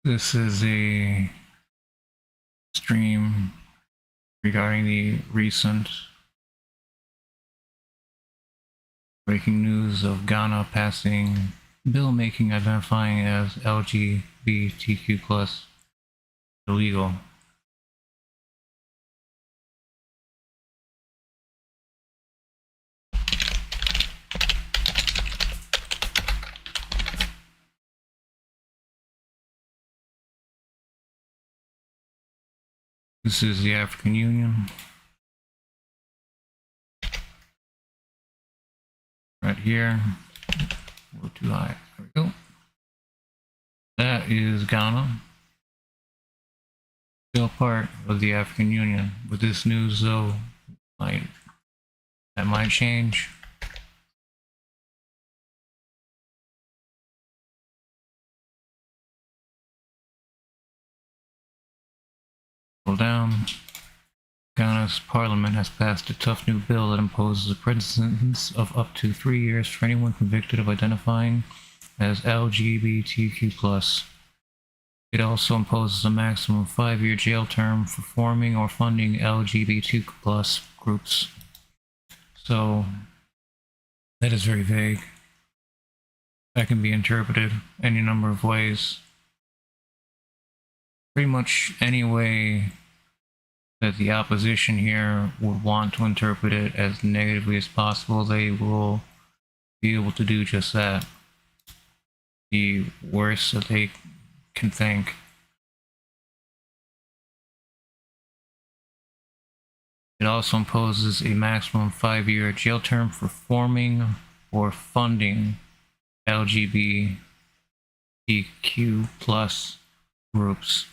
This is a stream regarding the recent breaking news of Ghana passing bill making identifying as LGBTQ plus illegal. This is the African Union. Right here. A little too high. There we go. That is Ghana. Still part of the African Union. With this news though, that might change. Scroll down. Ghana's parliament has passed a tough new bill that imposes a prison sentence of up to 3 years for anyone convicted of identifying as LGBTQ+. It also imposes a maximum 5-year jail term for forming or funding LGBTQ+ groups. So that is very vague. That can be interpreted any number of ways. Pretty much any way that the opposition here would want to interpret it as negatively as possible, they will be able to do just that. The worst that they can think. It also imposes a maximum 5-year jail term for forming or funding LGBTQ+ groups.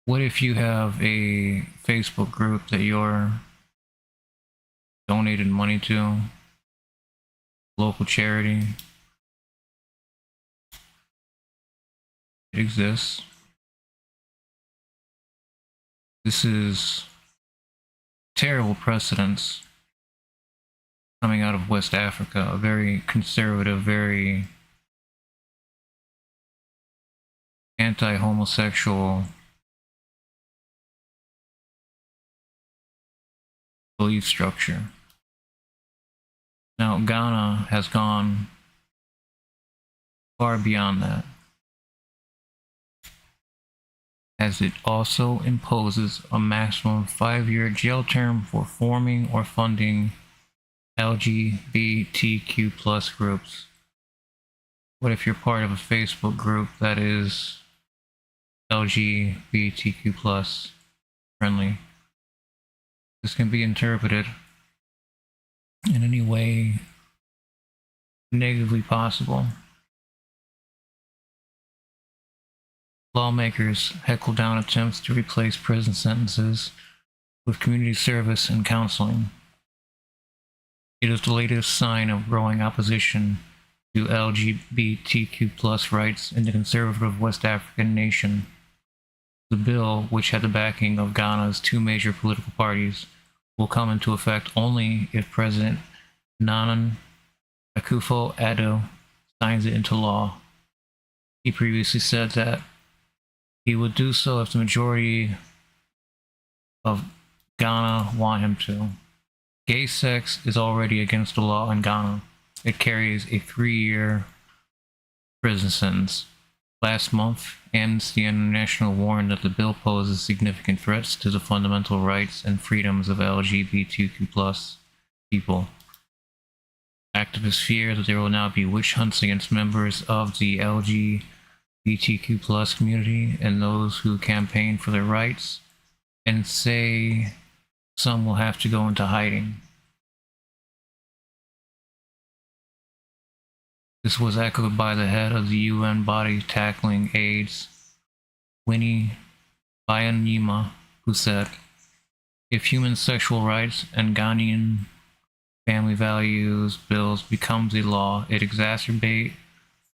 What if you have a Facebook group that you're donated money to, local charity? It exists. This is terrible precedence coming out of West Africa, a very conservative, very anti-homosexual belief structure. Now, Ghana has gone far beyond that, as it also imposes a maximum 5-year jail term for forming or funding LGBTQ+ groups. What if you're part of a Facebook group that is LGBTQ+ friendly? This can be interpreted in any way negatively possible. Lawmakers heckle down attempts to replace prison sentences with community service and counseling. It is the latest sign of growing opposition to LGBTQ+ rights in the conservative West African nation. The bill, which had the backing of Ghana's 2 major political parties, will come into effect only if President Nana Akufo-Addo signs it into law. He previously said that he would do so if the majority of Ghana want him to. Gay sex is already against the law in Ghana. It carries a 3-year prison sentence. Last month, Amnesty International warned that the bill poses significant threats to the fundamental rights and freedoms of LGBTQ+ people. Activists fear that there will now be witch hunts against members of the LGBTQ+ community and those who campaign for their rights, and say some will have to go into hiding. This was echoed by the head of the UN body tackling AIDS, Winnie Byanyima, who said, "If human sexual rights and Ghanaian family values bills becomes a law, it exacerbates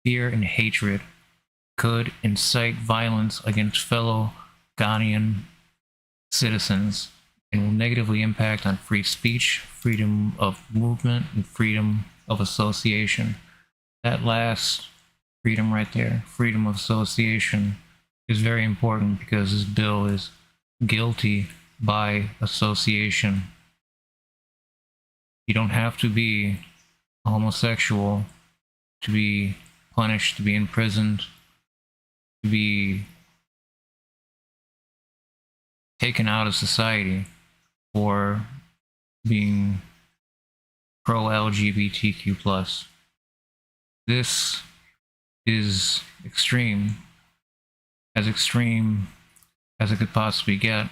fear and hatred, could incite violence against fellow Ghanaian citizens, and will negatively impact on free speech, freedom of movement, and freedom of association." That last freedom right there. Freedom of association is very important because this bill is guilty by association. You don't have to be a homosexual to be punished, to be imprisoned, to be taken out of society for being pro LGBTQ plus. This is extreme as it could possibly get.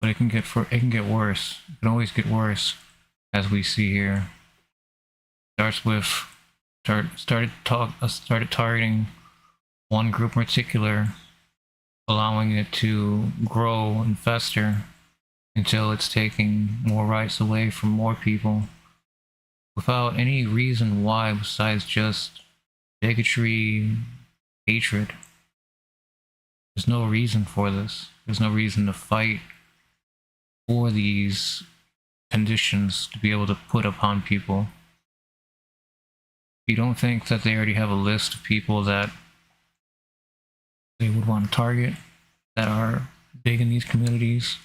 But it can get worse. It can always get worse, as we see here. Starts with started targeting one group in particular, allowing it to grow and fester until it's taking more rights away from more people without any reason why besides just bigotry, hatred. There's no reason for this. There's no reason to fight for these conditions to be able to put upon people. You don't think that they already have a list of people that they would want to target that are big in these communities?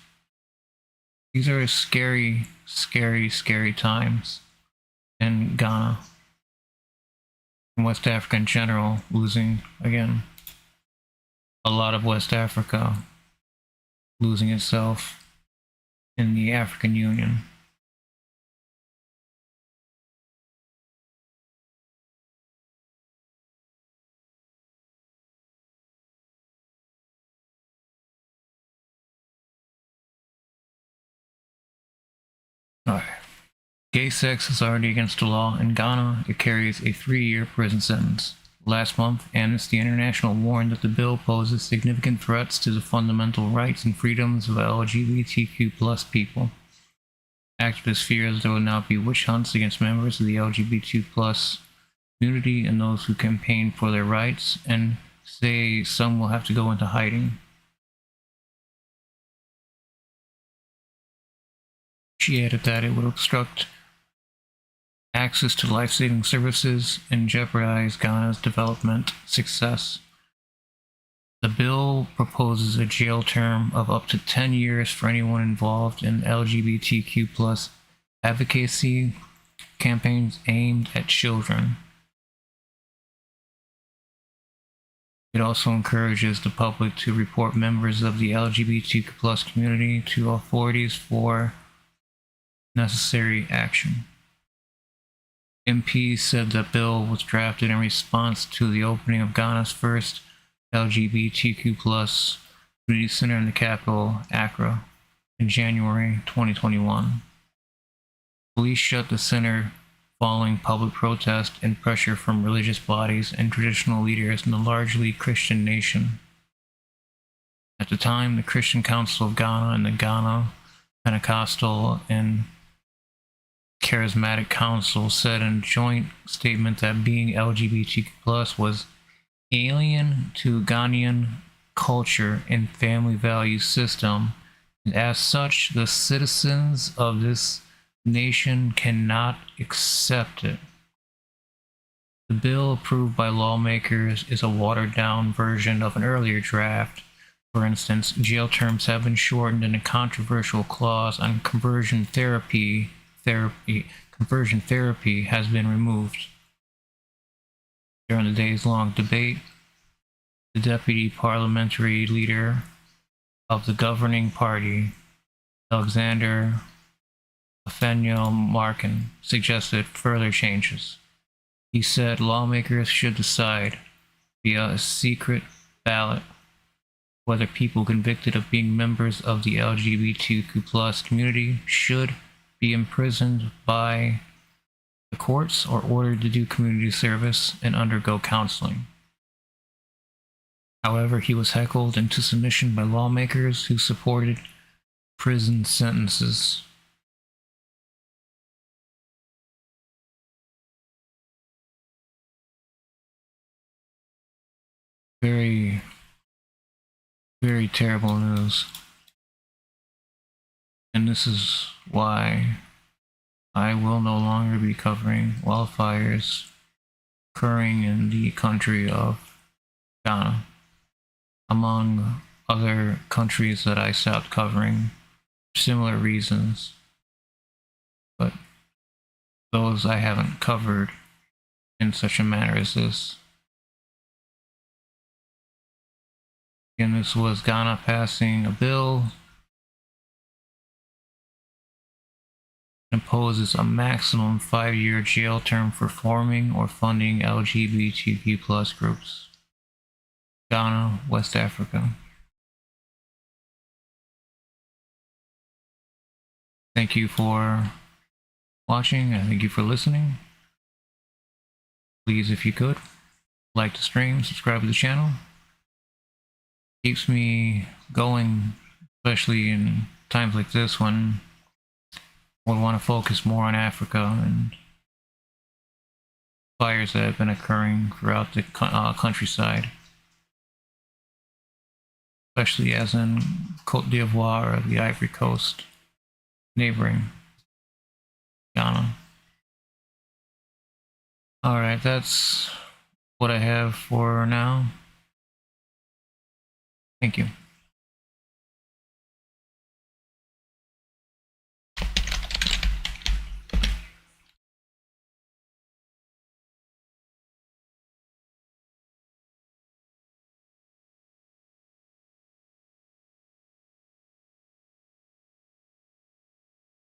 These are scary, scary, scary times in Ghana and West Africa in general, losing, again, a lot of West Africa losing itself in the African Union. Alright. Gay sex is already against the law in Ghana. It carries a 3-year prison sentence. Last month, Amnesty International warned that the bill poses significant threats to the fundamental rights and freedoms of LGBTQ+ people. Activists fear that there will now be witch hunts against members of the LGBTQ+ community and those who campaign for their rights, and say some will have to go into hiding. She added that it would obstruct access to life-saving services and jeopardize Ghana's development success. The bill proposes a jail term of up to 10 years for anyone involved in LGBTQ+ advocacy campaigns aimed at children. It also encourages the public to report members of the LGBTQ+ community to authorities for necessary action. MPs said the bill was drafted in response to the opening of Ghana's first LGBTQ+ community center in the capital, Accra, in January 2021. Police shut the center following public protest and pressure from religious bodies and traditional leaders in the largely Christian nation. At the time, the Christian Council of Ghana and the Ghana Pentecostal and Charismatic Council said in a joint statement that being LGBTQ+ was alien to Ghanaian culture and family value system, and as such, the citizens of this nation cannot accept it. The bill approved by lawmakers is a watered-down version of an earlier draft. For instance, jail terms have been shortened and a controversial clause on conversion therapy has been removed. During the days-long debate, the deputy parliamentary leader of the governing party, Alexander Afenyo-Markin, suggested further changes. He said lawmakers should decide via a secret ballot whether people convicted of being members of the LGBTQ+ community should be imprisoned by the courts or ordered to do community service and undergo counseling. However, he was heckled into submission by lawmakers who supported prison sentences. Very, very terrible news. And this is why I will no longer be covering wildfires occurring in the country of Ghana, among other countries that I stopped covering for similar reasons, but those I haven't covered in such a manner as this. Again, this was Ghana passing a bill that imposes a maximum 5-year jail term for forming or funding LGBTQ plus groups. Ghana, West Africa. Thank you for watching, and thank you for listening. Please, if you could, like the stream, subscribe to the channel. Keeps me going, especially in times like this when we want to focus more on Africa and fires that have been occurring throughout the countryside, especially as in Côte d'Ivoire, or the Ivory Coast, neighboring Ghana. Alright, that's what I have for now. Thank you.